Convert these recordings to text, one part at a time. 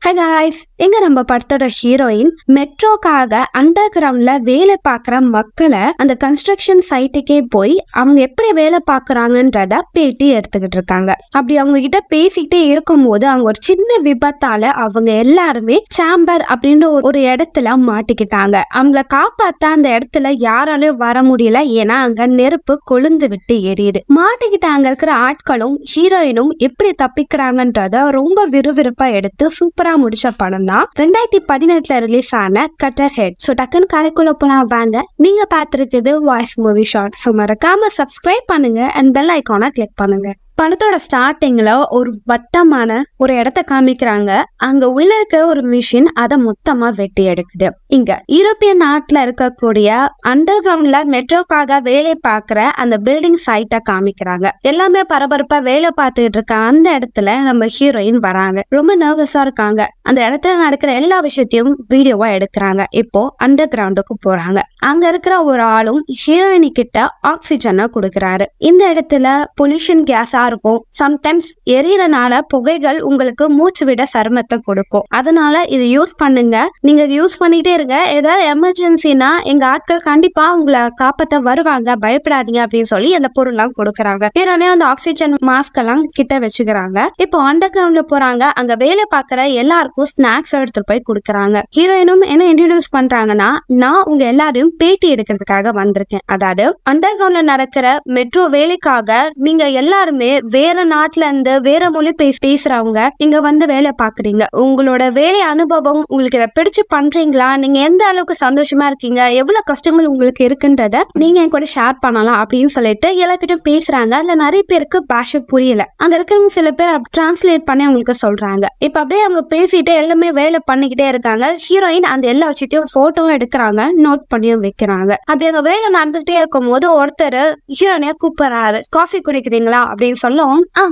High guys, எங்க நம்ம படத்தோட ஹீரோயின் மெட்ரோக்காக அண்டர் கிரவுண்ட்ல வேலை பார்க்குற மக்களை அந்த கன்ஸ்ட்ரக்ஷன் சைட்டுக்கே போய் அவங்க எப்படி வேலை பார்க்குறாங்கன்றத பேட்டி எடுத்துக்கிட்டு இருக்காங்க. அப்படி அவங்க கிட்ட பேசிக்கிட்டே இருக்கும்போது அவங்க ஒரு சின்ன விபத்தால அவங்க எல்லாருமே சேம்பர் அப்படின்ற ஒரு இடத்துல மாட்டிக்கிட்டாங்க. அவங்கள காப்பாத்த அந்த இடத்துல யாராலையும் வர முடியல, ஏன்னா அங்க நெருப்பு கொழுந்து விட்டு எரியுது. மாட்டிக்கிட்டாங்க இருக்கிற ஆட்களும் ஹீரோயினும் எப்படி தப்பிக்கிறாங்கன்றத ரொம்ப விறுவிறுப்பா எடுத்து சூப்பரா முடிச்ச படம் தான் 2018 ரிலீஸ் ஆன கட்டர் ஹெட். ஸோ டக்குன்னு கதைக்குள்ள போலாம் வாங்க. நீங்க பார்த்துருக்குது வாய்ஸ் மூவி ஷார்ட். ஸோ மறக்காம சப்ஸ்கிரைப் பண்ணுங்க அண்ட் பெல் ஐக்கானை கிளிக் பண்ணுங்க. படத்தோட ஸ்டார்டிங்ல ஒரு வட்டமான ஒரு இடத்த காமிக்கிறாங்க. அங்க உள்ள இருக்க ஒரு மிஷின் அதை மொத்தமா வெட்டி எடுக்குது. இங்க யூரோப்பியன் நாட்டுல இருக்கக்கூடிய அண்டர் கிரவுண்ட்ல மெட்ரோக்காக வேலை பார்க்கிற அந்த பில்டிங் சைட்டை காமிக்கிறாங்க. எல்லாமே பரபரப்பா வேலை பார்த்துட்டு இருக்க அந்த இடத்துல நம்ம ஹீரோயின் வராங்க. ரொம்ப நர்வஸா இருக்காங்க. அந்த இடத்துல நடக்கிற எல்லா விஷயத்தையும் வீடியோவா எடுக்கிறாங்க. இப்போ அண்டர் கிரவுண்டுக்கு போறாங்க. அங்க இருக்கிற ஒரு ஆளும் ஹீரோயினி கிட்ட ஆக்சிஜனை கொடுக்கறாரு. இந்த இடத்துல பொல்யூஷன் கேஸா இருக்கும். சம்டைம்ஸ் எரியறனால புகைகள் உங்களுக்கு மூச்சு விட சிரமத்தை கொடுக்கும். அதனால இது யூஸ் பண்ணுங்க. நீங்க யூஸ் பண்ணிட்டே இருங்க. ஏதாவது எமர்ஜென்சினா எங்க ஆட்கள் கண்டிப்பா உங்களை காப்பாத்த வருவாங்க, பயப்படாதீங்க அப்படின்னு சொல்லி அந்த பொருள் எல்லாம் கொடுக்கறாங்க. ஹீரோனே அந்த ஆக்சிஜன் மாஸ்க் எல்லாம் கிட்ட வச்சுக்கிறாங்க. இப்போ அண்டர் கிரவுண்ட்ல போறாங்க. அங்க வேலை பார்க்கிற எல்லாருக்கும் ஸ்நாக்ஸ் எடுத்துட்டு போய் கொடுக்கறாங்க. ஹீரோயினும் என்ன இன்ட்ரோடியூஸ் பண்றாங்கன்னா, நான் உங்க எல்லாரையும் பேட்டி எடுக்கிறதுக்காக வந்திருக்கேன். அதாவது அண்டர் கிரவுண்ட்ல நடக்கிற மெட்ரோ வேலைக்காக நீங்க எல்லாருமே வேற நாட்டுல இருந்து வேற மொழி பேசுறவங்க இங்க வந்து வேலை பாக்குறீங்க. உங்களோட வேலை அனுபவம் உங்களுக்கு இதை பிடிச்சு பண்றீங்களா, நீங்க எந்த அளவுக்கு சந்தோஷமா இருக்கீங்க, எவ்வளவு கஷ்டங்கள் உங்களுக்கு இருக்குன்றத நீங்க என் கூட ஷேர் பண்ணலாம் அப்படின்னு சொல்லிட்டு எல்லார்கிட்டும் பேசுறாங்க. அதுல நிறைய பேருக்கு பாஷை புரியல. அங்க இருக்கிறவங்க சில பேர் டிரான்ஸ்லேட் பண்ணி அவங்களுக்கு சொல்றாங்க. இப்ப அப்படியே அவங்க பேசிட்டு எல்லாமே வேலை பண்ணிக்கிட்டே இருக்காங்க. ஹீரோயின் அந்த எல்லா விஷயத்தையும் போட்டோவும் எடுக்கிறாங்க, நோட் பண்ணியும் வைக்கிறாங்க. அப்படி அங்க வேலை நடந்துகிட்டே இருக்கும் போது ஒருத்தர் ஹீரோயினைய கூப்பிடுறாரு. காஃபி குடிக்கிறீங்களா அப்படின்னு சொல்லும்.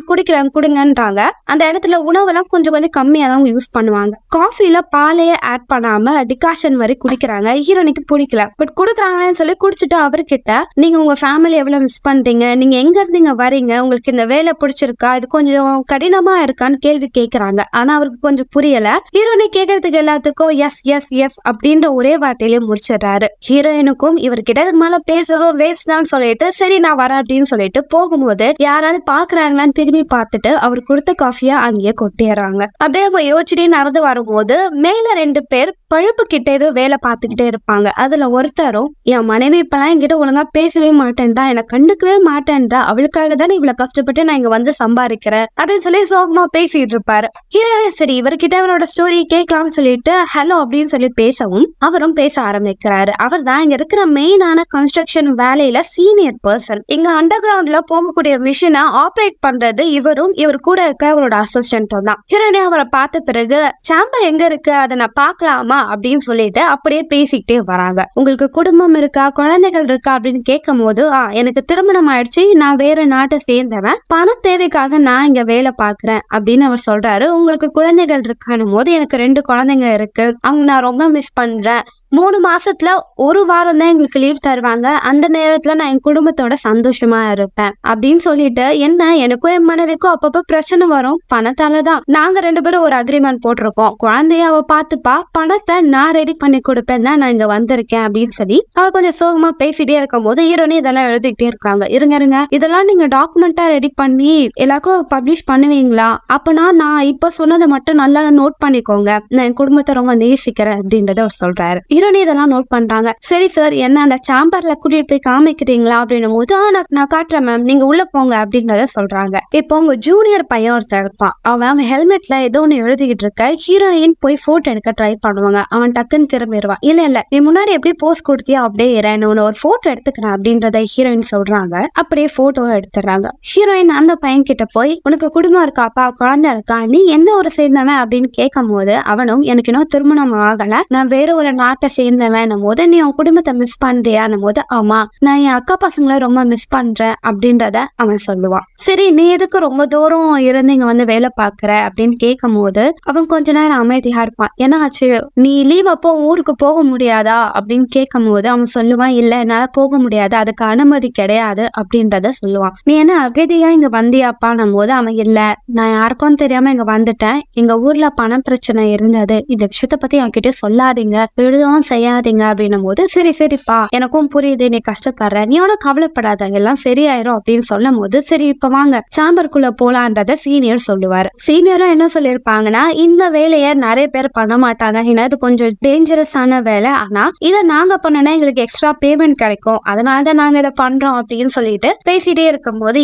குடிக்கிறேன் குடுங்கன்றாங்க. அந்த இடத்துல உணவெல்லாம் கொஞ்சம் கம்மியா தான் யூஸ் பண்ணுவாங்க. காஃபில பாலையே ஆட் பண்ணாம டிகாஷன் வரை குடிக்கிறாங்க. ஹீரோனிக்கு பிடிக்கல. பட் குடுக்கறாங்கன்னு சொல்லி குடிச்சிட்டு அவர்கிட்ட, நீங்க உங்க ஃபேமிலி எவ்வளவு மிஸ் பண்றீங்க, நீங்க எங்க இருந்து இங்க வரீங்க, உங்களுக்கு இந்த வேலை பிடிச்சிருக்கா, இது கொஞ்சம் கடினமா இருக்கான்னு கேள்வி கேட்கறாங்க. ஆனா அவருக்கு கொஞ்சம் புரியல. ஹீரோனி கேட்கறதுக்கு எல்லாத்துக்கும் எஸ் எஸ் எஸ் அப்படின்ற ஒரே வார்த்தையிலேயே முடிச்சிடுறாரு. ஹீரோயினுக்கும் இவர்கிட்ட இதுக்கு மேல பேசவும் வேஸ்ட் தான் சொல்லிட்டு, சரி நான் வரேன் அப்படின்னு சொல்லிட்டு போகும்போது யாராவது பாக்குறாங்களான்னு திரும்பி பார்த்துட்டு அவர் கொடுத்த காஃபியா அங்கேயே கொட்டிடுறாங்க. அப்படியே அவங்க யோசிச்சுட்டே நடந்து வரும்போது மேல 2 பேர் பழுப்பு கிட்ட ஏதோ வேலை பார்த்துக்கிட்டே இருப்பாங்க. அதுல ஒருத்தரும், என் மனைவி இப்பெல்லாம் என்கிட்ட ஒழுங்கா பேசவே மாட்டேன்றா, எனக்கு கண்டுக்கவே மாட்டேன்றா, அவளுக்காக தானே இவ்வளவு கஷ்டப்பட்டு நான் இங்க வந்து சம்பாதிக்கிறேன் அப்படின்னு சொல்லி சோகமா பேசிட்டு இருப்பாரு. ஹீரோனே சரி இவர்கிட்ட அவரோட ஸ்டோரி கேட்கலாம்னு சொல்லிட்டு ஹலோ அப்படின்னு சொல்லி பேசவும் அவரும் பேச ஆரம்பிக்கிறாரு. அவர் தான் இங்க இருக்கிற மெயினான கன்ஸ்ட்ரக்ஷன் வேலையில சீனியர் பர்சன். இங்க அண்டர் கிரவுண்ட்ல போகக்கூடிய மிஷினை ஆப்ரேட் பண்றது இவரும் இவர் கூட இருக்க அவரோட அசிஸ்டன்ட்டும் தான். ஹீரோனே அவரை பார்த்த பிறகு சேம்பர் எங்க இருக்கு, அதை நான் பாக்கலாமா அப்படின்னு சொல்லிட்டு அப்படியே பேசிக்கிட்டே வராங்க. உங்களுக்கு குடும்பம் இருக்கா, குழந்தைகள் இருக்கா அப்படின்னு கேட்கும் போது, எனக்கு திருமணம் ஆயிடுச்சு, நான் வேற நாட்டை சேர்ந்தவன், பண தேவைக்காக நான் இங்க வேலை பாக்குறேன் அப்படின்னு அவர் சொல்றாரு. உங்களுக்கு குழந்தைகள் இருக்கானும் போது, எனக்கு 2 குழந்தைங்க இருக்கு, அவங்க நான் ரொம்ப மிஸ் பண்றேன். 3 மாசத்துல 1 வாரம் தான் எங்களுக்கு லீவ் தருவாங்க, அந்த நேரத்துல நான் என் குடும்பத்தோட சந்தோஷமா இருப்பேன் அப்படின்னு சொல்லிட்டு, என்ன எனக்கும் என் மனைவிக்கும் அப்பப்ப பிரச்சனை வரும், பணத்தாலதான், நாங்க 2 பேரும் ஒரு அக்ரிமெண்ட் போட்டிருக்கோம், குழந்தைய அவ பாத்துப்பா, பணத்தை நான் ரெடி பண்ணி கொடுப்பேன் தான் நான் இங்க வந்திருக்கேன் அப்படின்னு சொல்லி அவர் கொஞ்சம் சோகமா பேசிட்டே இருக்கும் போது ஹீரோனி இதெல்லாம் எழுதிக்கிட்டே இருக்காங்க. இருங்க இதெல்லாம் நீங்க டாக்குமெண்டா ரெடி பண்ணி எல்லாருக்கும் பப்ளிஷ் பண்ணுவீங்களா, அப்பனா நான் இப்ப சொன்னதை மட்டும் நல்லா நோட் பண்ணிக்கோங்க, நான் என் குடும்பத்தை ரொம்ப நேசிக்கிறேன் அப்படின்றத அவர் சொல்றாரு. ஹீரோனி இதெல்லாம் நோட் பண்றாங்க. சரி சார், என்ன அந்த சேம்பர்ல கூட்டிட்டு போய் காமிக்கிறீங்களா அப்படின்னும் போது, நான் காட்டுறேன் மேம், நீங்க உள்ள போங்க அப்படின்றத சொல்றாங்க. இப்போ உங்க ஜூனியர் பையன் ஒருத்தர் இருப்பான். அவன் ஹெல்மெட்ல ஏதோ ஒண்ணு எழுதிக்கிட்டு இருக்க. ஹீரோயின் போய் போட்டோ எடுக்க ட்ரை பண்ணுவாங்க. அவன் டக்குன்னு திரும்பிடுவான். இல்ல நீ முன்னாடி எப்படி போஸ் கொடுத்தியா அப்படியே இறன்னு ஒரு போட்டோ எடுத்துக்கிறேன் அப்படின்றத ஹீரோயின் சொல்றாங்க. அப்படியே போட்டோ எடுத்துறாங்க. ஹீரோயின் அந்த பையன் கிட்ட போய், உனக்கு குடும்பம் இருக்காப்பா, குழந்தை இருக்கா, நீ எந்த ஒரு சேர்ந்தவன் அப்படின்னு கேட்கும் போது அவனும், எனக்கு இன்னும் திருமணம் ஆகல, நான் வேற ஒரு நாட்டை நாட்டை சேர்ந்தவன் போது நீ உன் குடும்பத்தை மிஸ் பண்றியான்னும் போது ஆமா நான் என் அக்கா பசங்களை ரொம்ப மிஸ் பண்றேன் அப்படின்றத அவன் சொல்லுவான். சரி நீ எதுக்கு ரொம்ப தூரம் இருந்து இங்க வந்து வேலை பாக்குற அப்படின்னு கேட்கும் போது அவன் கொஞ்ச நேரம் அமைதியா இருப்பான். ஏன்னா ஆச்சு நீ லீவ் அப்போ ஊருக்கு போக முடியாதா அப்படின்னு கேட்கும் போது அவன் சொல்லுவான் இல்ல என்னால போக முடியாது, அதுக்கு அனுமதி கிடையாது அப்படின்றத சொல்லுவான். நீ என்ன அகதியா இங்க வந்தியாப்பான்னும் போது அவன் இல்ல நான் யாருக்கும் தெரியாம இங்க வந்துட்டேன், எங்க ஊர்ல பணம் பிரச்சனை இருந்தது, இந்த விஷயத்த பத்தி என்கிட்ட சொல்லாதீங்க, எழுதவும் செய்யாதீங்க அப்படின்னும் போது சரி சரிப்பா எனக்கும் புரியுது நீ கஷ்டப்படுற, நீ ஒன்னும் கவலைப்படாத எல்லாம் சரியாயிரும் அப்படின்னு சொல்லும் போது சரி இப்ப வாங்க சாம்பருக்குள்ள போலான்றத சீனியர் சொல்லுவாரு. சீனியரும் என்ன சொல்லிருப்பாங்கன்னா இந்த வேலையை நிறைய பேர் பண்ண மாட்டாங்க, ஏன்னா இது கொஞ்சம் டேஞ்சரஸான வேலை, ஆனா இதை நாங்க பண்ணனா எங்களுக்கு எக்ஸ்ட்ரா பேமெண்ட் கிடைக்கும், அதனாலதான் நாங்க இதை பண்றோம் அப்படின்னு சொல்லிட்டு பேசிட்டே இருக்கும் போது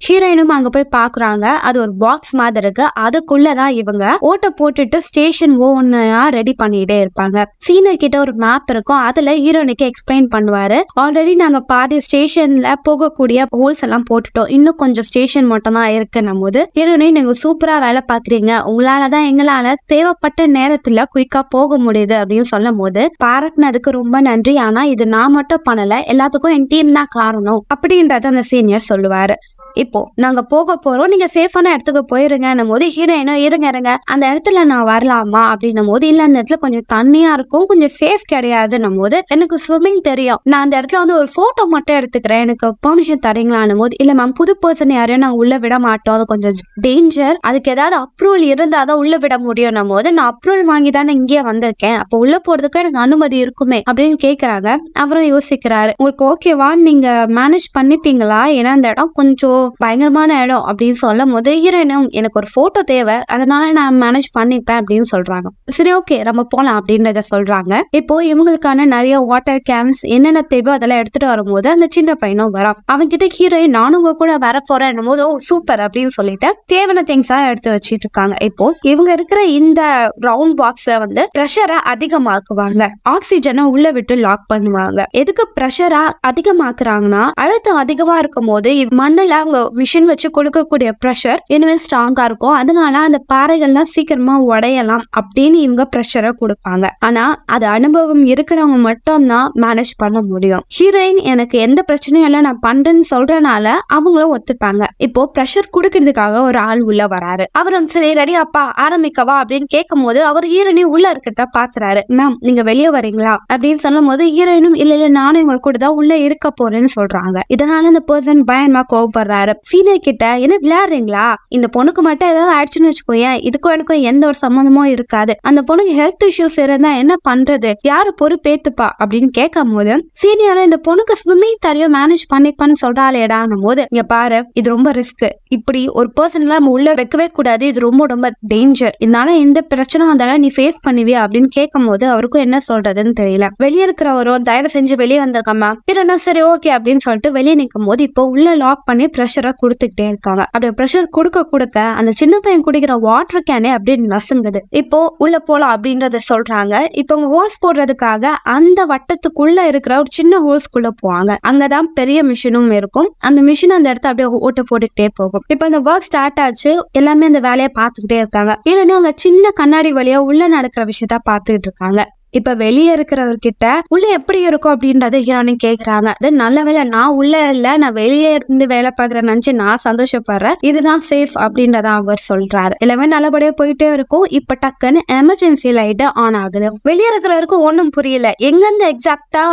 ஹீரோயினும் அங்க போய் பாக்குறாங்க. அது ஒரு பாக்ஸ் மாதிரி இருக்கு, அதுக்குள்ளதான் இவங்க ஓட்ட போட்டுட்டு ஸ்டேஷன் ஒவ்வொன்னையா ரெடி பண்ணிட்டே இருப்பாங்க. சீனியர் கிட்ட ஒரு மேப் இருக்கும், அதுல ஹீரோயினுக்கு எக்ஸ்பிளைன் பண்ணுவாரு. ஆல்ரெடி நாங்க பாதி ஸ்டேஷன்ல போகக்கூடிய ஹோல்ஸ் எல்லாம் போட்டுட்டோம், இன்னும் கொஞ்சம் ஸ்டேஷன் மட்டும் தான் இருக்குன்னும் போது ஹீரோயின் நீங்க சூப்பரா வேலை பாக்குறீங்க, உங்களாலதான் எங்களால தேவைப்பட்ட நேரத்துல குயிக்கா போக முடியுது அப்படின்னு சொல்லும் போது பாராட்டினதுக்கு ரொம்ப நன்றி, ஆனா இது நான் மட்டும் பண்ணல எல்லாத்துக்கும் என் டீம் தான் காரணம் அப்படின்றத அந்த சீனியர் சொல்லுவாரு. இப்போ நாங்க போக போறோம், நீங்க சேஃபான இடத்துக்கு போயிருங்கன்னும் போது ஹீரோயினும் இருங்க அந்த இடத்துல நான் வரலாமா அப்படின்னும் போது இல்ல அந்த இடத்துல கொஞ்சம் தண்ணியா இருக்கும், கொஞ்சம் சேஃப் கிடையாதுன்னும் போது எனக்கு ஸ்விம்மிங் தெரியும், நான் அந்த இடத்துல வந்து ஒரு போட்டோ மட்டும் எடுத்துக்கிறேன், எனக்கு பெர்மிஷன் தரீங்களான்னும் போது இல்ல மேம் புது பர்சன் யாரையும் நாங்க உள்ள விட மாட்டோம், அது கொஞ்சம் டேஞ்சர், அதுக்கு ஏதாவது அப்ரூவல் இருந்தாதான் உள்ள விட முடியும் போது நான் அப்ரூவல் வாங்கி தானே இங்கே வந்திருக்கேன், அப்போ உள்ள போறதுக்கு எனக்கு அனுமதி இருக்குமே அப்படின்னு கேக்குறாங்க. அவரும் யோசிக்கிறாரு உங்களுக்கு ஓகேவா நீங்க மேனேஜ் பண்ணிப்பீங்களா, ஏன்னா அந்த இடம் கொஞ்சம் பயங்கரமான இடம் அப்படின்னு சொல்லும் போது ஹீரோயினும் எனக்கு ஒரு போட்டோ தேவை அதனால நான் மேனேஜ் பண்ணிப்பேன் அப்படின்னு சொல்றாங்க. சரி ஓகே நம்ம போலாம் அப்படின்றத சொல்றாங்க. இப்போ இவங்களுக்கான நிறைய வாட்டர் கேன்ஸ் என்னென்ன தேவை அதெல்லாம் எடுத்துட்டு வரும்போது அந்த சின்ன பையனும் வரான். அவன் கிட்ட ஹீரோயின் நானும் உங்க கூட வர போறேன் போது ஓ சூப்பர் அப்படின்னு சொல்லிட்டு தேவையான திங்ஸா எடுத்து வச்சிட்டு இருக்காங்க. இப்போ இவங்க இருக்கிற இந்த ரவுண்ட் பாக்ஸ வந்து பிரஷரை அதிகமாக்குவாங்க, ஆக்சிஜனை உள்ள விட்டு லாக் பண்ணுவாங்க. எதுக்கு பிரஷரா அதிகமாக்குறாங்கன்னா அழுத்தம் அதிகமா இருக்கும் போது மண்ணுல அவங்க மிஷின் வச்சு கொடுக்கக்கூடிய பிரஷர் இன்னும் ஸ்ட்ராங்கா இருக்கும், அதனால அந்த பாறைகள்லாம் சீக்கிரமா உடையலாம் அப்படின்னு இவங்க பிரஷரை கொடுப்பாங்க. ஆனா அது அனுபவம் இருக்கிறவங்க மட்டும் தான் மேனேஜ் பண்ண முடியும். ஹீரோயின் எனக்கு எந்த பிரச்சனையும் இல்லை நான் பண்றேன்னு சொல்றதுனால அவங்களும் ஒத்துப்பாங்க. இப்போ பிரஷர் கொடுக்கறதுக்காக ஒரு ஆள் உள்ள வராரு. அவரும் சரி ரெடி அப்பா ஆரம்பிக்கவா அப்படின்னு கேட்கும் போது அவர் ஹீரோயினும் உள்ள இருக்கிறத பாக்குறாரு. மேம் நீங்க வெளியே வரீங்களா அப்படின்னு சொல்லும் போது ஹீரோயினும் இல்ல நானும் இவங்க கூட தான் உள்ள இருக்க போறேன்னு சொல்றாங்க. இதனால இந்த பர்சன் பயமா கோவப்படுறாரு. சீனியர் கிட்ட என்ன விளையாடுறீங்களா, இந்த பொண்ணுக்கு மட்டும் ஏதாவது ஆயிடுச்சுன்னு வச்சுக்கோயேன், இதுக்கும் எனக்கும் எந்த ஒரு சம்மந்தமும் இருக்காது, அந்த பொண்ணுக்கு ஹெல்த் இஷ்யூஸ் இருந்தா என்ன பண்றது, யாரு பொறுப்பேத்துப்பா அப்படின்னு கேட்கும் போது சீனியர் இந்த பொண்ணுக்கு ஸ்விம்மிங் தெரியும் மேனேஜ் பண்ணிப்பான்னு சொல்றாளேடான்னும் போது இங்க பாரு இது ரொம்ப ரிஸ்க், இப்படி ஒரு பர்சன் நம்ம உள்ள வைக்கவே கூடாது, இது ரொம்ப ரொம்ப டேஞ்சர், இதனால எந்த பிரச்சனை வந்தாலும் நீ ஃபேஸ் பண்ணுவியா அப்படின்னு கேட்கும் போது அவருக்கும் என்ன சொல்றதுன்னு தெரியல. வெளியே இருக்கிறவரும் தயவு செஞ்சு வெளியே வந்திருக்கமா இல்லைன்னா சரி ஓகே அப்படின்னு சொல்லிட்டு வெளியே நிற்கும் போது இப்போ உள்ள லாக் பண்ணி பிரஷரை கொடுத்துக்கிட்டே இருக்காங்க. அப்படியே பிரஷர் கொடுக்க அந்த சின்ன பையன் குடிக்கிற வாட்டர் கேனே அப்படியே நசுங்குது. இப்போ உள்ள போலாம் அப்படின்றத சொல்றாங்க. இப்போ உங்க ஹோல்ஸ் போடுறதுக்காக அந்த வட்டத்துக்குள்ள இருக்கிற ஒரு சின்ன ஹோல்ஸ்குள்ள போவாங்க. அங்கதான் பெரிய மிஷினும் இருக்கும். அந்த மிஷின் அந்த இடத்த அப்படியே ஓட்ட போட்டுக்கிட்டே போகும். இப்போ அந்த ஒர்க் ஸ்டார்ட் ஆச்சு, எல்லாமே அந்த வேலையை பார்த்துக்கிட்டே இருக்காங்க. இல்லைன்னா அவங்க சின்ன கண்ணாடி வழியா உள்ள நடக்கிற விஷயத்த பார்த்துட்டு இருக்காங்க. இப்ப வெளியே இருக்கிறவர்கிட்ட உள்ள எப்படி இருக்கும் அப்படின்றத ஹீரோயின் கேக்குறாங்க. அது நல்ல வேலை நான் உள்ள இல்ல, நான் வெளியே இருந்து வேலை பார்க்கறேன்னு நினைச்சு நான் சந்தோஷப்படுறேன், இதுதான் சேஃப் அப்படின்றத அவர் சொல்றாரு. எல்லாமே நல்லபடியா போயிட்டே இருக்கும். இப்ப டக்குன்னு எமர்ஜென்சி லைட் ஆன் ஆகுது. வெளியே இருக்கிறவருக்கு ஒன்னும் புரியல, எங்கிருந்து எக்ஸாக்டா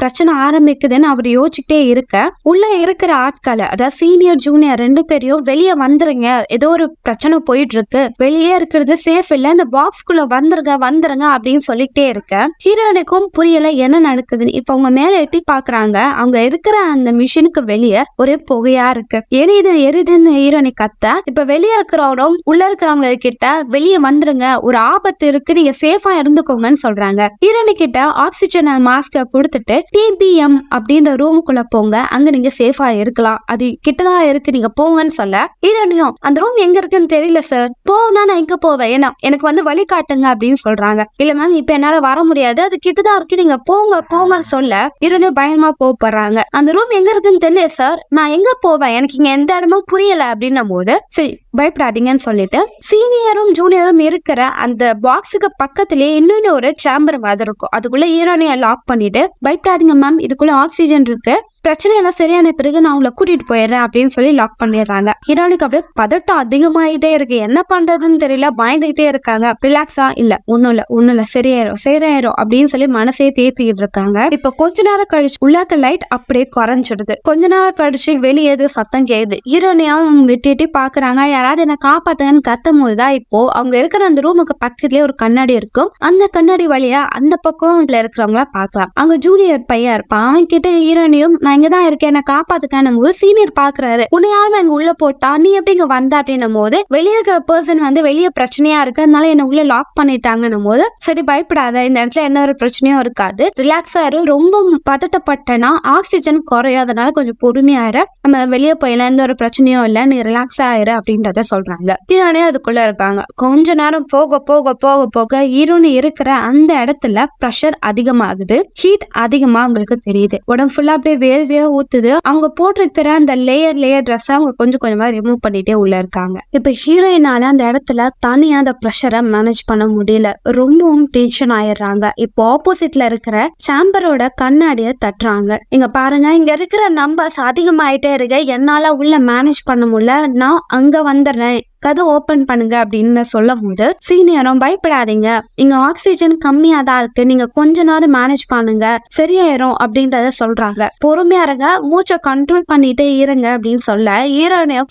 பிரச்சனை ஆரம்பிக்குதுன்னு அவர் யோசிச்சுட்டே இருக்க உள்ள இருக்கிற ஆட்களை அதாவது சீனியர் ஜூனியர் 2 பேரையும் வெளியே வந்துருங்க, ஏதோ ஒரு பிரச்சனை போயிட்டு இருக்கு, வெளியே இருக்கிறது சேஃப் இல்ல, இந்த பாக்ஸ்குள்ள வந்துருங்க அப்படின்னு சொல்லிட்டே இருக்கு. ஹீரோனுக்கும் புரியல என்ன நடக்குதுன்னு. இப்ப அவங்க மேல எட்டி பாக்குறாங்க. அவங்க இருக்கிற அந்த மிஷினுக்கு வெளியே ஒரே புகையா இருக்கு. எரியுதுன்னு ஹீரோனி கத்த இப்ப வெளியே இருக்கிறவரும் உள்ள இருக்கிறவங்க கிட்ட வெளியே வந்துருங்க, ஒரு ஆபத்து இருக்கு, நீங்க சேஃபா இருந்துக்கோங்கன்னு சொல்றாங்க. ஹீரோனி கிட்ட ஆக்சிஜன் மாஸ்க கொடுத்துட்டு டிபிஎம் அப்படின்ற ரூமுக்குள்ள போங்க, அங்க நீங்க சேஃபா இருக்கலாம், அது கிட்டதான் இருக்கு, நீங்க போங்கன்னு சொல்ல ஹீரோனியும் அந்த ரூம் எங்க இருக்குன்னு தெரியல சார், போனா நான் எங்க போவேன், ஏன்னா எனக்கு வந்து வழி காட்டுங்க அப்படின்னு சொல்றாங்க. இல்ல மேம் இப்ப என்னால வர முடியாது, அது கிட்டதான் இருக்கு, நீங்க போங்கன்னு சொல்ல ஹீரோனியும் பயங்கரமா கோவப்படுறாங்க. அந்த ரூம் எங்க இருக்குன்னு தெரியல சார், நான் எங்க போவேன், எனக்கு இங்க எந்த இடமும் புரியல அப்படின்னும் போது சரி பயப்படாதீங்கன்னு சொல்லிட்டு சீனியரும் ஜூனியரும் இருக்கிற அந்த பாக்ஸுக்கு பக்கத்திலேயே இன்னொன்னு ஒரு சேம்பர் மாதிரி இருக்கும். அதுக்குள்ள ஹீரோனியை லாக் பண்ணிட்டு, பயப்படாதீங்க மேம், இதுக்குள்ள ஆக்சிஜன் இருக்கு, பிரச்சனை எல்லாம் சரியான பிறகு நான் உங்களை கூட்டிட்டு போயிடுறேன் அப்படின்னு சொல்லி லாக் பண்ணிடுறாங்க. ஹீரோனுக்கு அப்படியே பதட்டம் அதிகமாயிட்டே இருக்கு. என்ன பண்றதுன்னு தெரியல, பயந்துகிட்டே இருக்காங்க. ரிலாக்ஸா இல்ல ஒண்ணும் இல்ல சரியாயிரும் அப்படின்னு சொல்லி மனசே தேத்திக்கிட்டு இருக்காங்க. இப்ப கொஞ்ச நேரம் கழிச்சு உள்ளாக்க லைட் அப்படியே குறைஞ்சிடுது. கொஞ்ச நேரம் கழிச்சு வெளியே ஏதோ சத்தம் கேக்குது. ஹீரோனையும் விட்டுட்டு பாக்குறாங்க. யாராவது என்ன காப்பாத்துங்கன்னு கத்தும் போதுதான் இப்போ அவங்க இருக்கிற அந்த ரூமுக்கு பக்கத்துலயே ஒரு கண்ணாடி இருக்கும். அந்த கண்ணாடி வழியா அந்த பக்கம் இதுல இருக்கிறவங்கள பாக்கலாம். அங்க ஜூனியர் பையன் இருப்பான். அவன் கிட்ட ஹீரோனையும் நான் இங்கதான் இருக்கேன், என்ன காப்பாத்துக்கானும் போது சீனியர் பாக்குறாரு. உன்னை யாருமே இங்க உள்ள போட்டா, நீ எப்படி இங்க வந்த அப்படின்னும் போது வெளியே இருக்கிற பர்சன் வந்து வெளியே பிரச்சனையா இருக்கு, அதனால என்ன உள்ள லாக் பண்ணிட்டாங்கன்னும் போது, சரி பயப்படாத, இந்த இடத்துல என்ன ஒரு பிரச்சனையும் இருக்காது, ரிலாக்ஸா இரு, ரொம்ப பதட்டப்பட்டனா ஆக்சிஜன் குறையும், அதனால கொஞ்சம் பொறுமையாயிரு, நம்ம வெளியே போயில எந்த ஒரு பிரச்சனையும் இல்ல, நீ ரிலாக்ஸா ஆயிரு அப்படின்றத சொல்றாங்க. ஹீரோனே அதுக்குள்ள இருக்காங்க. கொஞ்ச நேரம் போக போக போக போக ஹீரோனி இருக்கிற அந்த இடத்துல பிரஷர் அதிகமாகுது, ஹீட் அதிகமா அவங்களுக்கு தெரியுது. உடம்பு ஃபுல்லா அப்படியே வேர்வையா ஊத்துது. அவங்க போட்டிருக்கிற அந்த லேயர் ட்ரெஸ் அவங்க கொஞ்சம் கொஞ்சமா ரிமூவ் பண்ணிட்டே உள்ள இருக்காங்க. இப்ப ஹீரோயினால அந்த இடத்துல தனியா அந்த ப்ரெஷரை மேனேஜ் பண்ண முடியல, ரொம்பவும் டென்ஷன் ஆயிடுறாங்க. இப்போ ஆப்போசிட்ல இருக்கிற சாம்பரோட கண்ணாடிய தட்டுறாங்க. இங்க பாருங்க, இங்க இருக்கிற நம்பர்ஸ் அதிகமாயிட்டே இருக்கு, என்னால உள்ள மேனேஜ் பண்ண முடியல, நான் அங்க வந்துடுறேன், கதை ஓபன் பண்ணுங்க அப்படின்னு சொல்லும் போது சீனியரும் பயப்படாதீங்க, இங்க ஆக்சிஜன் கம்மியா தான் இருக்கு, நீங்க கொஞ்ச நேரம் மேனேஜ் பண்ணுங்க, சரியாயிரும் அப்படின்றத சொல்றாங்க. பொறுமையா இருங்க, மூச்சை கண்ட்ரோல் பண்ணிட்டே இருங்க அப்படின்னு சொல்ல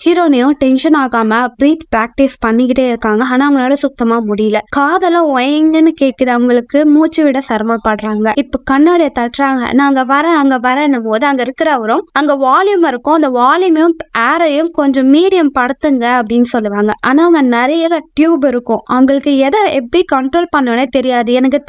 ஹீரோனையும் டென்ஷன் ஆகாம பிரீத் பிராக்டிஸ் பண்ணிக்கிட்டே இருக்காங்க. ஆனா அவங்களோட சுத்தமா முடியல. காதெல்லாம் ஒயங்கன்னு கேக்குது, அவங்களுக்கு மூச்சு விட சிரமப்படுறாங்க. இப்ப கண்ணாடியை தட்டுறாங்க. நான் அங்க வரேன் போது அங்க இருக்கிறவரும் அங்க வால்யூம் இருக்கும், அந்த வால்யூமையும் ஏரையும் கொஞ்சம் மீடியம் படுத்துங்க அப்படின்னு சொல்லுவாங்க. ஆனா அவங்க நிறைய டியூப் இருக்கும், அவங்களுக்கு எதை எப்படி கண்ட்ரோல் பண்ணவே தெரியாது, எனக்கு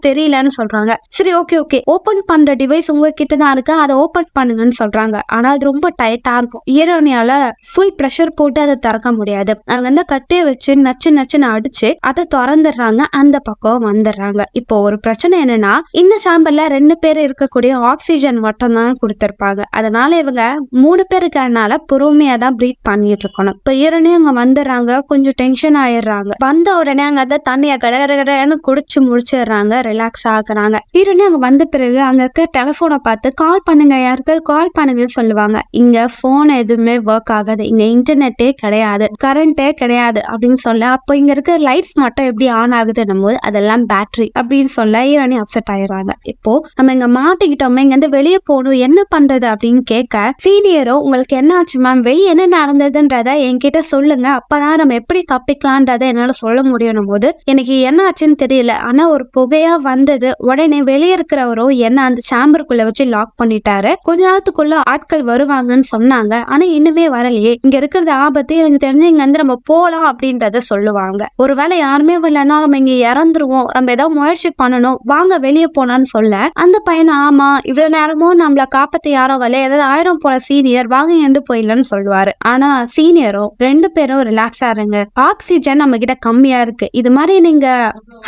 தெரியலன்னு சொல்றாங்க. சரி ஓகே ஓபன் பண்ற டிவைஸ் உங்ககிட்ட தான் இருக்கு, அதை ஓபன் பண்ணுங்கன்னு சொல்றாங்க. ஆனா அது ரொம்ப டைட்டா இருக்கும். ஹீரோனியால ஃபுல் பிரஷர் போட்டு அதை திறக்க முடியாது. அங்க இருந்து கட்டையை வச்சு நச்சுன்னு அடிச்சு அதை திறந்துடுறாங்க. அந்த பக்கம் வந்துடுறாங்க. இப்போ ஒரு பிரச்சனை என்னன்னா, இந்த சாம்பர்ல 2 பேர் இருக்கக்கூடிய ஆக்சிஜன் மட்டும் தான் கொடுத்திருப்பாங்க. அதனால இவங்க 3 பேர் இருக்கிறதுனால பொறுமையா தான் பிரீத் பண்ணிட்டு இருக்கணும். இப்ப ஹீரோனியும் அங்க வந்துடுறாங்க. கொஞ்சம் டென்ஷன் ஆயிடுறாங்க. வந்த உடனே அங்க அந்த தண்ணிய கடகடன்னு குடிச்சு முடிச்சிடுறாங்க, ரிலாக்ஸ் ஆகுறாங்க. ஹீரோனி அங்க வந்த பிறகு அங்க இருக்க டெலிபோனை பார்த்து கால் பண்ணுங்க, யாருக்கு கால் பண்ணுங்கன்னு சொல்லுவாங்க. இங்க போன் எதுவுமே ஒர்க் ஆகாது, இங்க இன்டர்நெட்டே கிடையாது, கரண்டே கிடையாது அப்படின்னு சொல்ல, அப்போ இங்க இருக்க லைட்ஸ் மட்டும் எப்படி ஆன் ஆகுதுன்னும் போது அதெல்லாம் பேட்டரி அப்படின்னு சொல்ல ஹீரோனி அப்செட் ஆயிடுறாங்க. இப்போ நம்ம இங்க மாட்டிக்கிட்டோமே, இங்க இருந்து வெளியே போகணும், என்ன பண்றது அப்படின்னு கேட்க சீனியரோ உங்களுக்கு என்ன ஆச்சு மேம், வெளியே என்ன நடந்ததுன்றத என்கிட்ட சொல்லுங்க, அப்பதான் நம்ம எப்படி தப்பிக்கலான்றத என்னால சொல்ல முடியும் போது, எனக்கு என்ன ஆச்சுன்னு தெரியல, ஆனா ஒரு புகையா வந்தது, உடனே வெளியே இருக்கிறவரோ என்ன அந்த சாம்பருக்குள்ள வச்சு லாக் பண்ணிட்டாரு, கொஞ்ச நேரத்துக்குள்ள ஆட்கள் வருவாங்கன்னு சொன்னாங்க, ஆனா இன்னுமே வரலையே, இங்க இருக்கிறது ஆபத்து, எனக்கு தெரிஞ்சு இங்க வந்து நம்ம போலாம் அப்படின்றத சொல்லுவாங்க. ஒருவேளை யாருமே வரலன்னா நம்ம இங்க இறந்துருவோம், நம்ம ஏதாவது முயற்சி பண்ணணும், வாங்க வெளியே போனான்னு சொல்ல, அந்த பையன் ஆமா இவ்வளவு நேரமும் நம்மள காப்பாத்த யாரோ வரல, ஏதாவது ஆயிரம் போல சீனியர், வாங்க எந்து போயிடலன்னு சொல்லுவாரு. ஆனா சீனியரும் 2 பேரும் ரிலாக்ஸா இருங்க, ஆக்சிஜன் நம்ம கிட்ட கம்மியா இருக்கு, இது மாதிரி நீங்க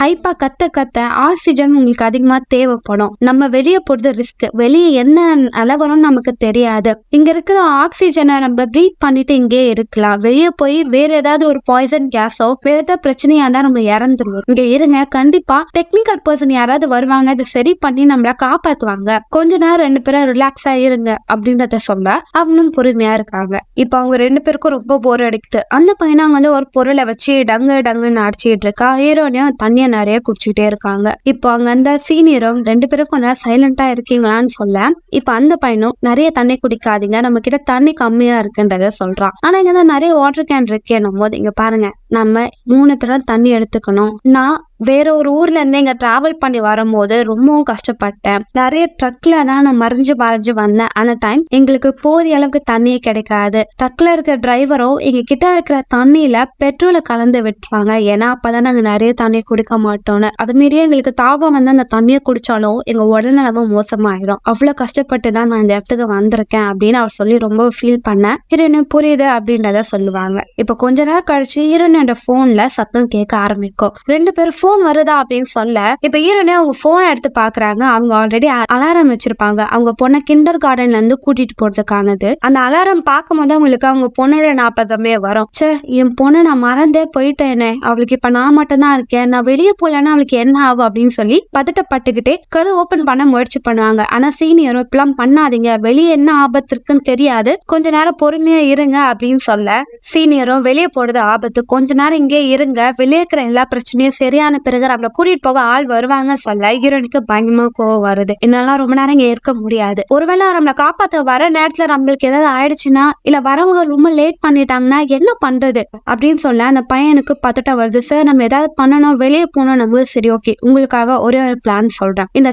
ஹைப்பா கத்த ஆக்சிஜன் உங்களுக்கு அதிகமா தேவைப்படும், நம்ம வெளியே போறது ரிஸ்க், வெளியே என்ன அளவரும் நமக்கு தெரியாது, இங்க இருக்கிற ஆக்சிஜனை நம்ம பிரீத் பண்ணிட்டு இங்கே இருக்கலாம், வெளியே போய் வேற ஏதாவது ஒரு பாய்சன் கேஸோ வேற ஏதாவது பிரச்சனையா இருந்தா நம்ம இறந்துருவோம், இங்க இருங்க, கண்டிப்பா டெக்னிக்கல் பர்சன் யாராவது வருவாங்க, அதை சரி பண்ணி நம்மள காப்பாத்துவாங்க, கொஞ்ச நேரம் 2 பேரும் ரிலாக்ஸா இருங்க அப்படின்றத சொல்ல அவனும் பொறுமையா இருக்காங்க. இப்ப அவங்க 2 பேருக்கும் ரொம்ப போர் அடிக்குது. அந்த பையனை அங்க வந்து ஒரு பொருளை வச்சு டங்குன்னு அடிச்சுட்டு இருக்கா. ஹீரோனையும் தண்ணியை நிறைய குடிச்சுட்டே இருக்காங்க. இப்போ அங்க அந்த சீனியரும் 2 பேரும் கொஞ்ச நேரம் சைலண்டா இருக்கீங்களான்னு சொல்ல, இப்ப அந்த பையனும் நிறைய தண்ணி குடிக்காதீங்க, நம்ம கிட்ட தண்ணி கம்மியா இருக்குன்றத சொல்றான். ஆனா இங்கதான் நிறைய வாட்டர் கேன் இருக்கேன்னும் போது, இங்க பாருங்க நம்ம 3 பேரும் தண்ணி எடுத்துக்கணும், நான் வேற ஒரு ஊர்ல இருந்து இங்க டிராவல் பண்ணி வரும்போது ரொம்பவும் கஷ்டப்பட்டேன், நிறைய ட்ரக்ல தான் நான் மறைஞ்சு வந்தேன், அந்த டைம் எங்களுக்கு போதிய அளவுக்கு தண்ணியே கிடைக்காது, ட்ரக்ல இருக்கிற டிரைவரும் எங்க கிட்ட இருக்கிற தண்ணியில பெட்ரோலை கலந்து விட்டுருவாங்க, ஏன்னா அப்பதான் நாங்க நிறைய தண்ணி குடிக்க மாட்டோம்னு, அது மீறியே எங்களுக்கு தாகம் வந்து அந்த தண்ணியை குடிச்சாலும் எங்க உடல்நலவு மோசமாயிரும், அவ்வளவு கஷ்டப்பட்டு தான் நான் இந்த இடத்துக்கு வந்திருக்கேன் அப்படின்னு அவர் சொல்லி ரொம்ப ஃபீல் பண்ணேன். ஹீரோனி புரியுது அப்படின்றத சொல்லுவாங்க. இப்ப கொஞ்ச நேரம் கழிச்சு ஹீரோனியோட போன்ல சத்தம் கேட்க ஆரம்பிக்கும். 2 பேரும் போன் வருதா அப்படின்னு சொல்ல இப்ப ஹீரோனே அவங்க போன் எடுத்து பாக்குறாங்க. அவங்க ஆல்ரெடி அலாரம் வச்சிருப்பாங்க அவங்க பொண்ணை கிண்டர் கார்டன்ல இருந்து கூட்டிட்டு போறதுக்கானது. அந்த அலாரம் பார்க்கும் போது அவங்களுக்கு அவங்க பொண்ணோட ஞாபகமே வரும். சே, என் பொண்ணை நான் மறந்தே போயிட்டேனே, அவளுக்கு இப்ப நான் மட்டும் தான் இருக்கேன், நான் வெளியே போலன்னா அவளுக்கு என்ன ஆகும் அப்படின்னு சொல்லி பதட்டப்பட்டுக்கிட்டே கதை ஓபன் பண்ண முயற்சி பண்ணுவாங்க. ஆனா சீனியரும் இப்பெல்லாம் பண்ணாதீங்க, வெளியே என்ன ஆபத்து இருக்குன்னு தெரியாது, கொஞ்ச நேரம் பொறுமையா இருங்க அப்படின்னு சொல்ல சீனியரும் வெளியே போறது ஆபத்து, கொஞ்ச நேரம் இங்கே இருங்க, வெளியே இருக்கிற எல்லா பிரச்சனையும் சரியான பிறகு நம்மள கூட்டிட்டு போக ஆள் வருவாங்க சொல்ல ஹீரோனுக்கு பயங்கரமா கோவம் வருது. என்னால ரொம்ப நேரம் இங்க இருக்க முடியாது, ஒருவேளை நம்மள காப்பாத்த வர நேரத்துல நம்மளுக்கு ஏதாவது ஆயிடுச்சுன்னா இல்ல வரவங்க ரொம்ப லேட் பண்ணிட்டாங்கன்னா என்ன பண்றது அப்படின்னு சொல்ல அந்த பையனுக்கு பதட்டம் வருது. சார், நம்ம ஏதாவது பண்ணணும், வெளியே போனோம். நம்ம சரி, ஓகே, உங்களுக்காக ஒரே ஒரு பிளான் சொல்றேன். இந்த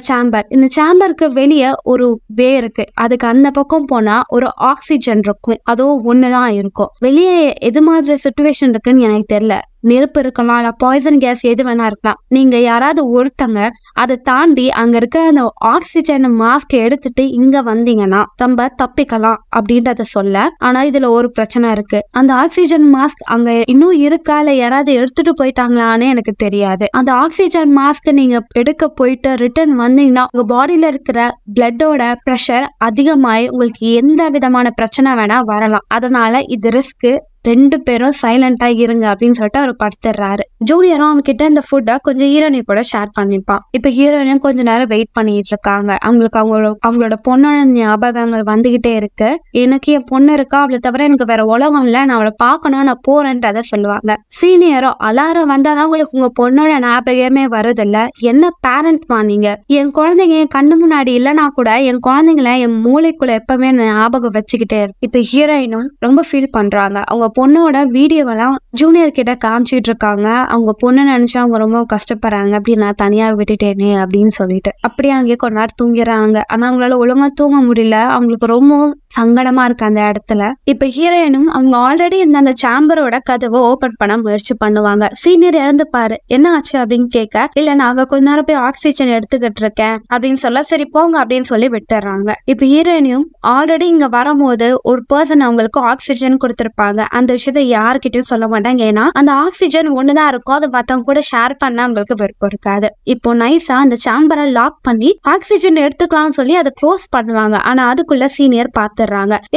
சேம்பருக்கு வெளியே ஒரு வே இருக்கு, அதுக்கு அந்த பக்கம் போனா ஒரு ஆக்சிஜன் இருக்கும், அதுவும் ஒண்ணுதான் இருக்கும். வெளியே எது மாதிரி சிச்சுவேஷன் இருக்குன்னு எனக்கு தெரியல, நெருப்பு இருக்கலாம், இல்ல பாய்சன் கேஸ் எது வேணா இருக்கலாம். நீங்க யாராவது ஒருத்தங்க அதை தாண்டி அங்க இருக்கிற அந்த ஆக்சிஜன் மாஸ்க் எடுத்துட்டு இங்க வந்தீங்கன்னா ரொம்ப தப்பிக்கலாம் அப்படின்றத சொல்ல. ஆனா இதுல ஒரு பிரச்சனை இருக்கு, அந்த ஆக்சிஜன் மாஸ்க் அங்க இன்னும் இருக்கா இல்ல யாராவது எடுத்துட்டு போயிட்டாங்களான்னு எனக்கு தெரியாது. அந்த ஆக்சிஜன் மாஸ்க் நீங்க எடுக்க போயிட்டு ரிட்டர்ன் வந்தீங்கன்னா உங்க பாடியில இருக்கிற பிளட்டோட பிரஷர் அதிகமாயி உங்களுக்கு எந்த விதமான பிரச்சனை வேணா வரலாம். அதனால இது ரிஸ்க், 2 பேரும் சைலண்டா இருங்க அப்படின்னு சொல்லிட்டு அவர் படுத்துறாரு. ஜூனியரும் அவங்க கிட்ட இந்த ஃபுட்டை கொஞ்சம் ஹீரோனி கூட ஷேர் பண்ணிப்பான். இப்ப ஹீரோனியும் கொஞ்ச நேரம் வெயிட் பண்ணிட்டு இருக்காங்க. அவங்களுக்கு அவங்களோட பொண்ணோட ஞாபகங்கள் வந்துகிட்டே இருக்கு. எனக்கு என் பொண்ணு இருக்கா, அவளை தவிர எனக்கு வேற உலகம் இல்ல, நான் அவளை பார்க்கணும், நான் போறேன்றத சொல்லுவாங்க. சீனியரும் அலாரம் வந்தாதான் உங்களுக்கு உங்க பொண்ணோட ஞாபகமே வருது இல்ல, என்ன பேரண்ட் நீங்க, என் குழந்தைங்க என் கண்ணு முன்னாடி இல்லைன்னா கூட என் குழந்தைங்களை என் மூளைக்குள்ள எப்பவுமே ஞாபகம் வச்சுக்கிட்டே இருக்கு. இப்ப ஹீரோயினும் ரொம்ப ஃபீல் பண்றாங்க. அவங்க பொண்ணோட வீடியோவெல்லாம் ஜூனியர் கிட்ட காமிச்சிட்டு இருக்காங்க. அவங்க பொண்ணு நினைச்சா அவங்க ரொம்ப கஷ்டப்படுறாங்க, அப்படி நான் தனியா விட்டுட்டேனே அப்படின்னு சொல்லிட்டு அப்படியே அங்கே கொஞ்ச நேரம் தூங்கிறாங்க. ஆனா அவங்களால ஒழுங்கா தூங்க முடியல, அவங்களுக்கு ரொம்ப சங்கடமா இருக்கு அந்த இடத்துல. இப்ப ஹீரோயினும் அவங்க ஆல்ரெடி அந்த சேம்பரோட கதவை ஓபன் பண்ண முயற்சி பண்ணுவாங்க. சீனியர் இறந்துப்பாரு, என்ன ஆச்சு அப்படின்னு கேட்க, இல்ல நாங்க கொஞ்ச நேரம் போய் ஆக்சிஜன் எடுத்துக்கிட்டு இருக்கேன் அப்படின்னு சொல்ல, சரி போங்க அப்படின்னு சொல்லி விட்டுறாங்க. இப்ப ஹீரோயினும் ஆல்ரெடி இங்க வரும்போது ஒரு பர்சன் அவங்களுக்கு ஆக்சிஜன் கொடுத்திருப்பாங்க, அந்த விஷயத்த யாருக்கிட்டையும் சொல்ல மாட்டாங்க. ஏன்னா அந்த ஆக்சிஜன் ஒண்ணுதான் இருக்கும், அதை மத்தவங்க கூட ஷேர் பண்ண அவங்களுக்கு விருப்பம் இருக்காது. இப்போ நைஸா அந்த சேம்பரை லாக் பண்ணி ஆக்சிஜன் எடுத்துக்கலாம்னு சொல்லி அதை க்ளோஸ் பண்ணுவாங்க. ஆனா அதுக்குள்ள சீனியர் பாத்துறாங்க.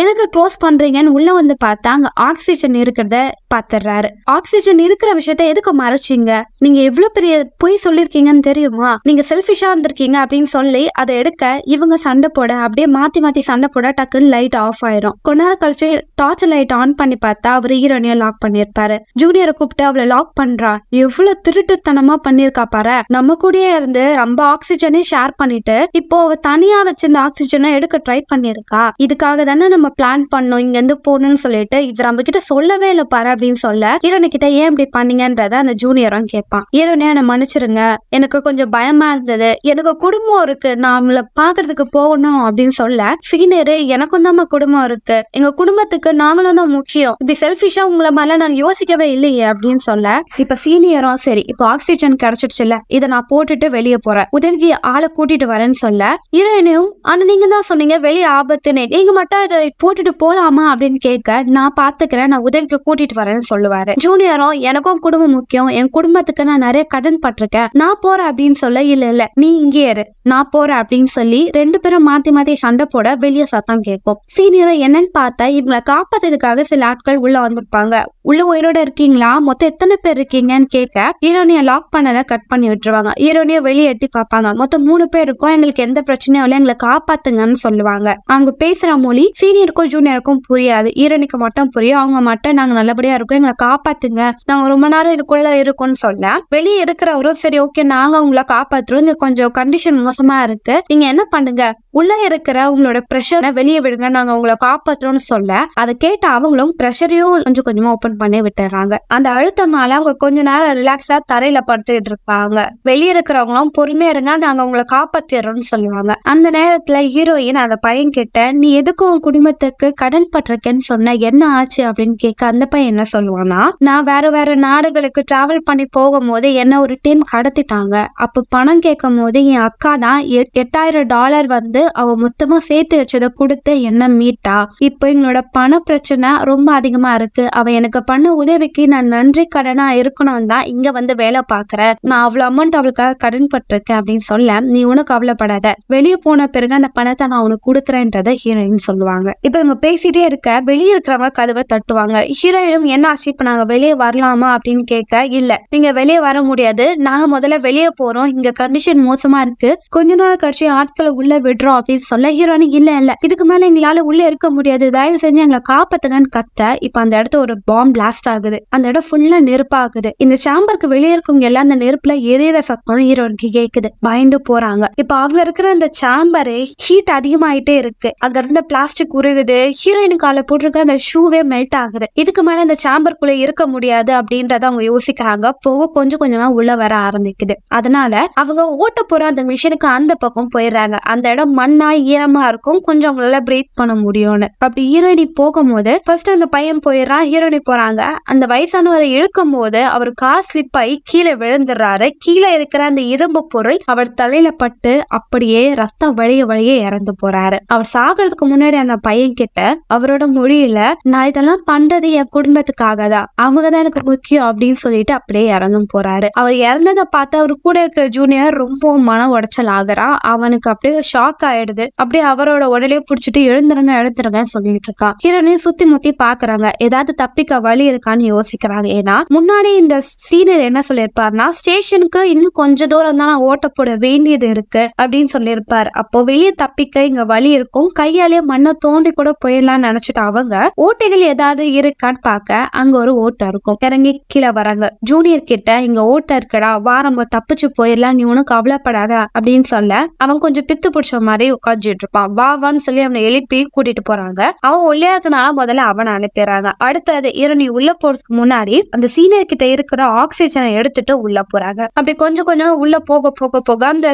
எதுக்கு க்ளோஸ் பண்றீங்கன்னு உள்ள வந்து பார்த்தா அங்க ஆக்சிஜன் இருக்கிறத பாத்துறாரு. ஆக்சிஜன் இருக்கிற விஷயத்த எதுக்கு மறைச்சிங்க, நீங்க எவ்வளவு பெரிய பொய் சொல்லிருக்கீங்கன்னு தெரியுமா, நீங்க செல்ஃபிஷா வந்திருக்கீங்க அப்படின்னு சொல்லி அதை எடுக்க இவங்க சண்டை போட, அப்படியே மாத்தி மாத்தி சண்டை போட டக்குன்னு லைட் ஆஃப் ஆயிரும். கொஞ்ச நேரம் கழிச்சு டார்ச் லைட் ஆன் பண்ணி பார்த்தா அவர் ஹீரோனியா லாக் பண்ணிருப்பாரு. ஜூனியரை கூப்பிட்டு அவளை லாக் பண்றா, எவ்வளவு திருட்டுத்தனமா பண்ணிருக்கா பாரு, நம்ம கூடயே இருந்து ரொம்ப ஆக்சிஜனே ஷேர் பண்ணிட்டு இப்போ அவ தனியா வச்சிருந்த ஆக்சிஜனை எடுக்க ட்ரை பண்ணிருக்கா, இதுக்காக தானே நம்ம பிளான் பண்ணோம் இங்க இருந்து போகணும்னு சொல்லிட்டு, இது நம்ம கிட்ட சொல்லவே இல்லை பாரு அப்படின்னு சொல்ல, ஹீரோனி கிட்ட ஏன் இப்படி பண்ணீங்கன்றத அந்த ஜூனியரும் கேட்பான். ஹீரோனியா என்ன மன்னிச்சிருங்க, எனக்கு கொஞ்சம் பயமா இருந்தது, எனக்கு குடும்பம் இருக்கு, நான் அவங்கள பாக்குறதுக்கு போகணும் அப்படின்னு சொல்ல, சீனியர் எனக்கும் தான் குடும்பம் இருக்கு, எங்க குடும்பத்துக்கு நாங்களும் தான் முக்கியம், இப்படி செல்ஃபிஷா உங்களை மாதிரிலாம் நாங்க யோசிக்கவே இல்லையே அப்படின்னு சொல்ல, இப்ப சீனியரும் சரி இப்போ ஆக்சிஜன் கிடைச்சிடுச்சுல, இதை நான் போட்டுட்டு வெளியே போறேன், உதவிக்கு ஆளை கூட்டிட்டு வரேன்னு சொல்ல, ஹீரோயினும் ஆனா நீங்க தான் சொன்னீங்க வெளியே ஆபத்துன்னு, நீங்க மட்டும் இதை போட்டுட்டு போலாமா அப்படின்னு கேட்க, நான் பாத்துக்கிறேன், நான் உதவிக்கு கூட்டிட்டு வரேன்னு சொல்லுவாரு. ஜூனியரும் எனக்கும் குடும்பம் முக்கியம், என் குடும்பத்துக்கு நான் நிறைய கடன் பட்டிருக்கேன், நான் போறேன் அப்படின்னு சொல்ல, இல்ல நீ இங்கே இரு, நான் போறேன் அப்படின்னு சொல்லி 2 பேரும் மாத்தி மாத்தி சண்டை போட வெளியே சத்தம் கேட்கும். சீனியரும் என்னன்னு பார்த்தா இவங்களை காப்பாத்துறதுக்காக சில ஆட்கள் உள்ள வந்திருப்பாங்க. உள்ள உயிரோட இருக்கீங்களா, மொத்தம் எத்தனை பேர் இருக்கீங்கன்னு கேட்க ஹீரோனிய லாக் பண்ணதை கட் பண்ணி விட்டுருவாங்க. ஹீரோனிய வெளியே எட்டி பார்ப்பாங்க, மொத்தம் 3 பேர் இருக்கும், எங்களுக்கு எந்த பிரச்சனையும் இல்லை, எங்களை காப்பாத்துங்கன்னு சொல்லுவாங்க. அவங்க பேசுற மொழி சீனியருக்கும் ஜூனியருக்கும் புரியாது, ஹீரோனிக்கு மட்டும் புரியும். அவங்க மட்டும் நாங்க நல்லபடியா இருக்கோம், எங்களை காப்பாத்துங்க, நாங்க ரொம்ப நேரம் இதுக்குள்ள இருக்கோம்னு சொல்ல, வெளியே இருக்கிறவரும் சரி ஓகே நாங்க உங்களை காப்பாத்துறோம், இங்க கொஞ்சம் கண்டிஷன் மோசமா இருக்கு, நீங்க என்ன பண்ணுங்க, உள்ள இருக்கிற உங்களோட பிரஷரை வெளியே விடுங்க, நாங்க உங்களை காப்பாத்துறோம்னு சொல்ல, அதை கேட்ட அவங்களும் பிரஷரையும் கொஞ்சம் கொஞ்சமா ஓபன் பண்ணி விட்டுறாங்க. அந்த அழுத்தம்னால அவங்க கொஞ்ச நேரம் ரிலாக்ஸா தரையில படுத்துட்டு இருப்பாங்க. வெளியே இருக்கிறவங்களும் பொறுமையா இருங்க, நாங்க உங்களை காப்பாத்திடுறோம்னு சொல்லுவாங்க. அந்த நேரத்துல ஹீரோயின் அந்த பையன் கிட்ட, நீ எதுக்கும் உன் குடும்பத்துக்கு கடன் பட்டிருக்கேன்னு சொன்ன, என்ன ஆச்சு அப்படின்னு கேட்க, அந்த பையன் என்ன என்ன சொல்லுவான்னா, நான் வேற வேற நாடுகளுக்கு டிராவல் பண்ணி போகும்போது என்ன ஒரு டீம் கடத்திட்டாங்க. அப்ப பணம் கேட்கும் போது என் அக்கா தான் $8000 வந்து அவ மொத்தமா சேர்த்து வச்சதை கொடுத்து என்ன மீட்டா. இப்போ எங்களோட பண பிரச்சனை ரொம்ப அதிகமா இருக்கு. அவ எனக்கு பண்ண உதவிக்கு நான் நன்றி கடனா இருக்கணும் தான் இங்க வந்து வேலை பாக்குறேன். நான் அவ்வளவு அமௌண்ட் அவளுக்காக கடன் பட்டிருக்கேன் அப்படின்னு சொல்ல, நீ உனக்கு கவலைப்படாத, வெளியே போன பிறகு அந்த பணத்தை நான் உனக்கு கொடுக்குறேன்றத ஹீரோயின் சொல்லுவாங்க. இப்ப இவங்க பேசிட்டே இருக்க வெளியே இருக்கிறவங்க கதவை தட்டுவாங்க. ஹீரோயினும் என்ன ஆச்சு, இப்ப நாங்க வெளியே வரலாமா அப்படின்னு கேட்க, இல்ல நீங்க வெளியே வர முடியாது, நாங்க முதல்ல வெளியே போறோம், இங்க கண்டிஷன் மோசமா இருக்கு, கொஞ்ச நாள் கழிச்சு ஆட்களை உள்ள விடுறோம் அப்படின்னு சொல்ல, ஹீரோயின் இல்ல இதுக்கு மேல எங்களால உள்ள இருக்க முடியாது, தயவு செஞ்சு எங்களை காப்பாத்துங்கன்னு கத்த. இப்ப அந்த இடத்துல ஒரு பாம்பு பிளாஸ்ட் ஆகுது. அந்த இடம் ஃபுல்லா நெருப்பாகுது. இந்த சாம்பருக்கு வெளியே இருக்கவங்க எல்லாம் அந்த நெருப்புல எரியற சத்தம் ஹீரோயினுக்கு கேக்குது. பயந்து போறாங்க. இப்ப அவங்க இருக்கிற அந்த சாம்பரு ஹீட் அதிகமாயிட்டே இருக்கு. அங்க இருந்த பிளாஸ்டிக் உருகுது. ஹீரோயின் கால போட்டிருக்க அந்த ஷூவே மெல்ட் ஆகுது. இதுக்கு மேல இந்த சாம்பருக்குள்ள இருக்க முடியாது அப்படின்றத அவங்க யோசிக்கிறாங்க. போக கொஞ்சம் கொஞ்சமா உள்ள வர ஆரம்பிக்குது. அதனால அவங்க ஓட்ட போற அந்த மிஷினுக்கு அந்த பக்கம் போயிடுறாங்க. அந்த இடம் மண்ணா ஈரமா இருக்கும், கொஞ்சம் அவங்களால பிரீத் பண்ண முடியும்னு. அப்படி ஹீரோயினி போகும்போது ஃபர்ஸ்ட் அந்த பையன் போயிடுறான், ஹீரோயினி போறாங்க. அந்த வயசானவரை இழுக்கும் போது அவர் கார் ஸ்லிப் ஆகி கீழே விழுந்துடுறாரு. கீழே இருக்கிற அந்த இரும்பு பொருள் அவர் தலையில பட்டு அப்படியே ரத்தம் வழிய இறந்து போறாரு. அவர் சாகிறதுக்கு முன்னாடி அந்த பையன் கிட்ட அவரோட மொழியில, நான் இதெல்லாம் பண்றது என் குடும்பத்துக்காக தான், அவங்கதான் எனக்கு முக்கியம் அப்படின்னு சொல்லிட்டு அப்படியே இறந்தும் போறாரு. அவர் இறந்ததை பார்த்து அவர் கூட இருக்கிற ஜூனியர் ரொம்ப மன உடைச்சல் ஆகுறா. அவனுக்கு அப்படியே ஷாக் ஆயிடுது. அப்படியே அவரோட உடலையே பிடிச்சிட்டு எழுந்துருங்க சொல்லிட்டு இருக்கான். ஹீரோனையும் சுத்தி முத்தி பாக்குறாங்க, ஏதாவது தப்பிக்க வழி இருக்கான்னு யோசிக்கிறாங்க. ஏன்னா முன்னாடி இந்த சீனியர் என்ன சொல்லியிருப்பாருன்னா, ஸ்டேஷனுக்கு இன்னும் கொஞ்ச தூரம் தான் ஓட்ட போட வேண்டியது இருக்கு அப்படின்னு சொல்லியிருப்பாரு. அப்போ வெளியே தப்பிக்க இங்க வழி இருக்கும், கையாலே மண்ணை தோண்டி கூட போயிடலாம்னு நினைச்சிட்டு அவங்க ஓட்டைகள் ஏதாவது இருக்கான்னு பாக்க அங்க ஒரு ஓட்டை இருக்கும். இறங்கி கீழே வராங்க. ஜூனியர் கிட்ட, இங்க ஓட்டை இருக்கடா, வாரம் தப்பிச்சு போயிடலாம், நீ ஒன்னும் கவலைப்படாத அப்படின்னு சொல்ல, அவன் கொஞ்சம் பித்து பிடிச்ச மாதிரி உட்காந்துட்டு இருப்பான். வான்னு சொல்லி அவனை எழுப்பி கூட்டிட்டு போறாங்க. அவன் ஒல்லியாதனால முதல்ல அவனை அனுப்பிடுறாங்க. அடுத்தது ஹீரோனி உள்ள போறதுக்கு முன்னாடி அந்த சீனியர் கிட்ட இருக்கிற ஆக்சிஜனை எடுத்துட்டு உள்ள போறாங்க. அப்படி கொஞ்சம் கொஞ்சம் உள்ள போக போக போக அந்த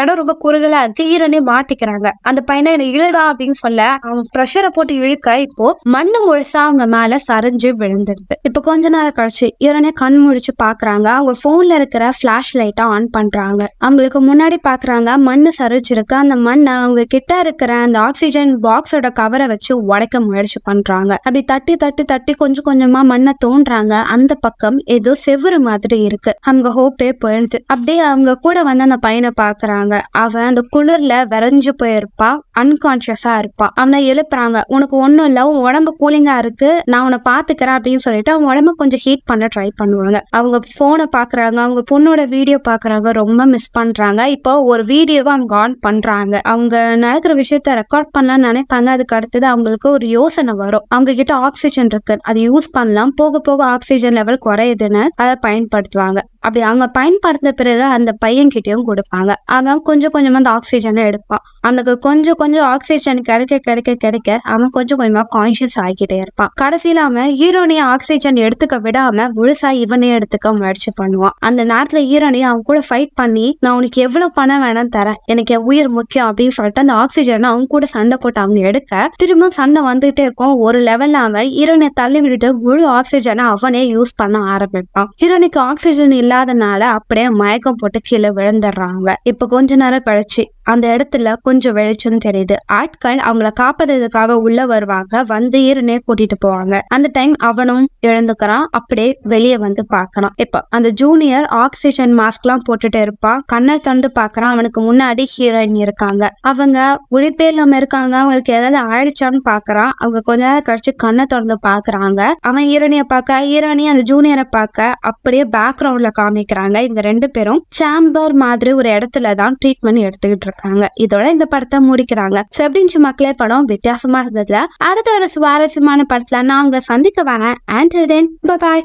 இடம் ரொம்ப குறுகலா இருக்கு. ஹீரோனி மாட்டிக்கிறாங்க. அந்த பையனை இழுடா அப்படின்னு சொல்ல அவன் ப்ரெஷரை போட்டு இழுக்க இப்போ மண்ணு முழுசா அவங்க மேல சரிஞ்சு விழுந்துடுது. இப்ப கொஞ்ச நேரம் கழிச்சு ஹீரோனி கண் முழிச்சு பாக்குறாங்க. அவங்க போன்ல இருக்கிற பிளாஷ் லைட்டை ஆன் பண்றாங்க. அவங்களுக்கு முன்னாடி பாக்குறாங்க மண்ணு சரிச்சிருக்கு. அந்த மண்ணை அவங்க கிட்ட இருக்கிற அந்த ஆக்சிஜன் பாக்ஸோட கவரை வச்சு உடைக்க முயற்சி பண்றாங்க. அப்படி தட்டி தட்டி தட்டி கொஞ்சம் கொஞ்சமா மண்ணை தோன்றாங்க. அந்த பக்கம் ஏதோ செவ்வறு மாதிரி இருக்கு. அவங்க ஹோப்பே போயிடுது. அப்படியே அவங்க கூட வந்து அந்த பையனை பாக்குறாங்க. அவன் அந்த குளிர்ல விரைஞ்சு போயிருப்பா, அன்கான்சியஸா இருப்பான். அவனை எழுப்புறாங்க. உனக்கு ஒண்ணும் இல்ல, உன் உடம்பு கூலிங்கா இருக்கு, நான் உன்னை பாத்துக்கிறேன் அப்படின்னு சொல்லிட்டு அவங்க உடம்பு கொஞ்சம் ஹீட் பண்ண ட்ரை பண்ணுவாங்க. அவங்க போனை பாக்குறாங்க, அவங்க பொண்ணோட வீடியோ பாக்குறாங்க, ரொம்ப மிஸ் பண்றாங்க. இப்போ ஒரு வீடியோவை அவங்க ஆன் பண்றாங்க. அவங்க நடக்கிற விஷயத்த ரெக்கார்ட் பண்ணலாம்னு நினைப்பாங்க. அதுக்கு அடுத்தது அவங்களுக்கு ஒரு யோசனை வரும், அவங்க கிட்ட ஆக்சிஜன் இருக்கு, அதை யூஸ் பண்ணலாம், போக போக ஆக்சிஜன் லெவல் குறையுதுன்னு அதை பயன்படுத்துவாங்க. அப்படி அவங்க பயன்படுத்த பிறகு அந்த பையன் கிட்டயும் கொடுப்பாங்க. அவன் கொஞ்சம் கொஞ்சமா அந்த ஆக்சிஜனை எடுப்பான். அவனுக்கு கொஞ்சம் கொஞ்சம் ஆக்சிஜன் கிடைக்க கிடைக்க கிடைக்க அவன் கொஞ்சம் கொஞ்சமா கான்சியஸ் ஆகிக்கிட்டே இருப்பான். கடைசியில அவன் ஹீரோனிய ஆக்சிஜன் எடுத்துக்க விடாம முழுசா இவனே எடுத்துக்க முயற்சி பண்ணுவான். அந்த நேரத்துல ஹீரோனிய அவன் கூட ஃபைட் பண்ணி, நான் உனக்கு எவ்வளவு பணம் வேணும் தரேன், எனக்கு என் உயிர் முக்கியம் அப்படின்னு சொல்லிட்டு அந்த ஆக்சிஜனை அவங்க கூட சண்டை போட்டு அவங்க எடுக்க திரும்ப சண்டை வந்துகிட்டே இருக்கும். ஒரு லெவல்ல அவன் ஹீரோனிய தள்ளி விட்டுட்டு முழு ஆக்சிஜனை அவனே யூஸ் பண்ண ஆரம்பிப்பான். ஹீரோனிக்கு ஆக்சிஜன் இல்லாதனால அப்படியே மயக்கம் போட்டு கீழே விழுந்துடுறாங்க. இப்ப கொஞ்ச நேரம் கழிச்சு அந்த இடத்துல கொஞ்சம் வெளிச்சம் தெரியுது. ஆட்கள் அவங்கள காப்பதற்காக உள்ள வருவாங்க. வந்து ஹீரோனே கூட்டிட்டு போவாங்க. அந்த டைம் அவனும் எழுந்துக்கிறான். அப்படியே வெளியே வந்து பாக்குறான். இப்ப அந்த ஜூனியர் ஆக்சிஜன் மாஸ்க் எல்லாம் போட்டுட்டு இருப்பான். கண்ணை திறந்து பாக்குறான். அவனுக்கு முன்னாடி ஹீரோயின் இருக்காங்க. அவங்க உழைப்பே இல்லாம இருக்காங்க. அவங்களுக்கு ஏதாவது ஆயிடுச்சான்னு பாக்குறான். அவங்க கொஞ்ச நேரம் கழிச்சு கண்ணை திறந்து பாக்குறாங்க. அவன் ஹீரோனிய பாக்க, ஹீரோனி அந்த ஜூனியரை பார்க்க அப்படியே பேக்ரவுண்ட்ல காமிக்கிறாங்க. இவங்க ரெண்டு பேரும் சேம்பர் மாதிரி ஒரு இடத்துலதான் ட்ரீட்மெண்ட் எடுத்துக்கிட்டு இருக்காங்க. இதோட இந்த படத்தை முடிக்கிறாங்க. செப்டின்ச்சு மக்களே படம் வித்தியாசமா இருந்ததுல அடுத்த ஒரு சுவாரஸ்யமான படத்துல நான் உங்களை சந்திக்க வரேன். Until then, bye bye.